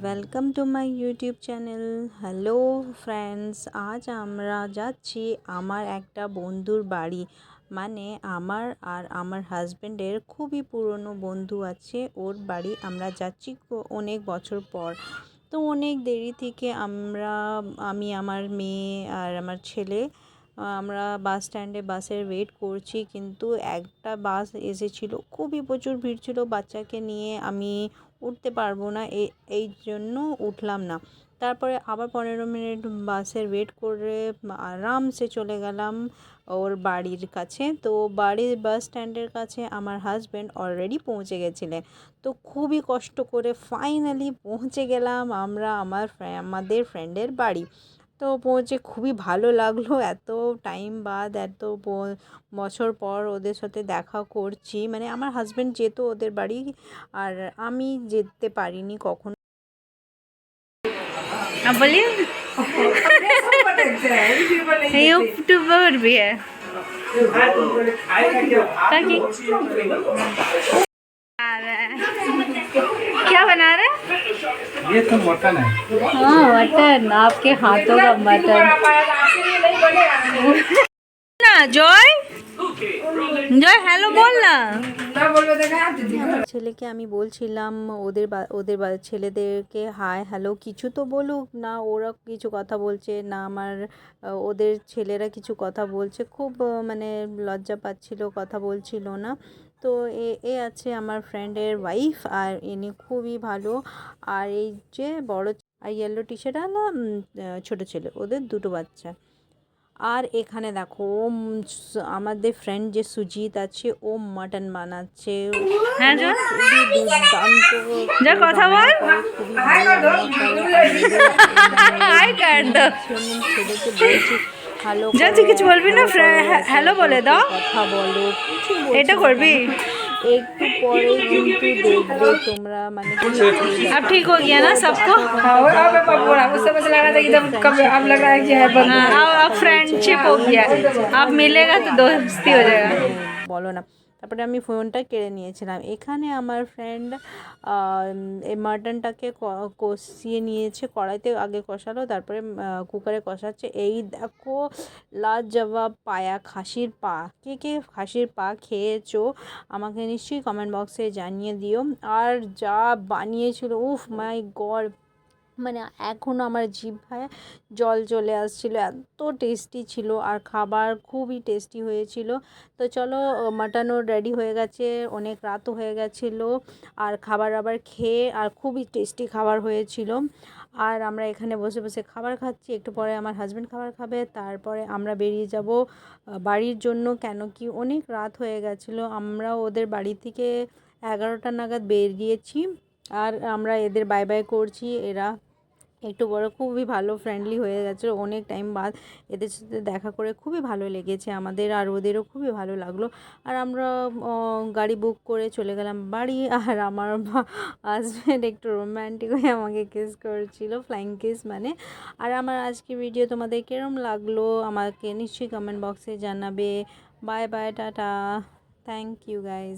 Welcome to my YouTube channel. Hello friends, আজ আমরা যাচ্ছি আমার একটা বন্ধুর বাড়ি। মানে আমার আর আমার হাজব্যান্ডের খুবই পুরনো বন্ধু আছে, ওর বাড়ি আমরা যাচ্ছি অনেক বছর পর। তো অনেক দেরি থেকে আমি আমার মেয়ে আর আমার ছেলে আমরা বাস স্ট্যান্ডে বাসের ওয়েট করছি, কিন্তু একটা বাস এসেছিল, খুবই প্রচুর ভিড় ছিল। বাচ্চাকে নিয়ে আমি উঠতে পারবো না, এই জন্য উঠলাম না। তারপরে আবার 15 মিনিট বাসের ওয়েট করে আরামসে চলে গেলাম ওর বাড়ির কাছে। তো বাড়ির বাস স্ট্যান্ডের কাছে আমার হাজব্যান্ড অলরেডি পৌঁছে গেছিলেন। তো খুবই কষ্ট করে ফাইনালি পৌঁছে গেলাম আমরা আমাদের ফ্রেন্ডের বাড়ি। তো পৌঁছে খুবই ভালো লাগলো, এত টাইম বাদ, এত বছর পর ওদের সাথে দেখা করছি। মানে আমার হাজব্যান্ড যেত ওদের বাড়ি, আর আমি যেতে পারিনি কখনো। अब बोलिए। यूट्यूबर भी है ताकि क्या बना रहे हैं? ये तो मटन है। हाँ मटन, आपके हाथों का मटन ना। जय जय हेलो बोल ना। ছেলেকে আমি বলছিলাম ওদের ছেলেদেরকে হাই হ্যালো কিছু তো বলুক না, ওরা কিছু কথা বলছে না, ওদের ছেলেরা কিছু কথা বলছে, খুব মানে লজ্জা পাচ্ছিল, কথা বলছিল না। তো এ আছে আমার ফ্রেন্ডের ওয়াইফ, আর ইনি খুবই ভালো। আর এই যে বড় আর ইয়েলো টি শার্ট না, ছোটো ছেলে, ওদের দুটো বাচ্চা। আর এখানে দেখো আমাদের ফ্রেন্ড যে সুজিত আছে, ও মাটন বানাচ্ছে। হ্যাঁ যা খুবই দুর্দান্ত যা কথা বল। খুবই ভালো হাই কাট দাও। ছেলেকে বলছি ভালো যা তুই কিছু বলবি না, হ্যালো বলে দাও। কথা বলো, কিছু এটা করবি। একটু পরে কিন্তু দেখবে তোমরা, মানে अब ठीक हो गया ना सबको। अब फ्रेंडशिप हो गया, अब मिलेगा तो दोस्ती हो जाएगा। বলো না। তারপরে আমি ফোনটা কেড়ে নিয়েছিলাম। এখানে আমার ফ্রেন্ড এই মাটনটাকে কষিয়ে নিয়েছে, কড়াইতে আগে কষালো, তারপরে কুকারে কষাচ্ছে। এই দেখো লাজবাব পায়া, খাসির পা। কে কে খাসির পা খেয়েছো আমাকে নিশ্চয়ই কমেন্ট বক্সে জানিয়ে দিও। আর যা বানিয়েছিল, উফ মাই গড, মানে এখনও আমার জিহ্বায় জল চলে আসছিলো, এত টেস্টি ছিল। আর খাবার খুবই টেস্টি হয়েছিল। তো চলো, মাটনও রেডি হয়ে গেছে, অনেক রাতও হয়ে গেছিলো। আর খাবার আবার খেয়ে, আর খুবই টেস্টি খাবার হয়েছিল। আর আমরা এখানে বসে বসে খাবার খাচ্ছি, একটু পরে আমার হাজব্যান্ড খাবার খাবে, তারপরে আমরা বেরিয়ে যাব বাড়ির জন্য। কেন কি অনেক রাত হয়ে গেছিলো, আমরা ওদের বাড়ি থেকে 11টা নাগাদ বেরিয়েছি। আর আমরা এদের বাই বাই করছি। এরা একটু বড় খুবই ভালো, ফ্রেন্ডলি হয়ে গেছে অনেক টাইম বাদ। এদের সাথে দেখা করে খুবই ভালো লেগেছে আমাদের, আর ওদেরও খুবই ভালো লাগলো। আর আমরা গাড়ি বুক করে চলে গেলাম বাড়ি। আর আমার হাজব্যান্ড একটু রোম্যান্টিক হয়ে আমাকে কিস করছিল, ফ্লাইং কিস মানে। আর আমার আজকে ভিডিও তোমাদের কীরকম লাগলো আমাকে নিশ্চয়ই কমেন্ট বক্সে জানাবে। Bye bye, tata, thank you guys.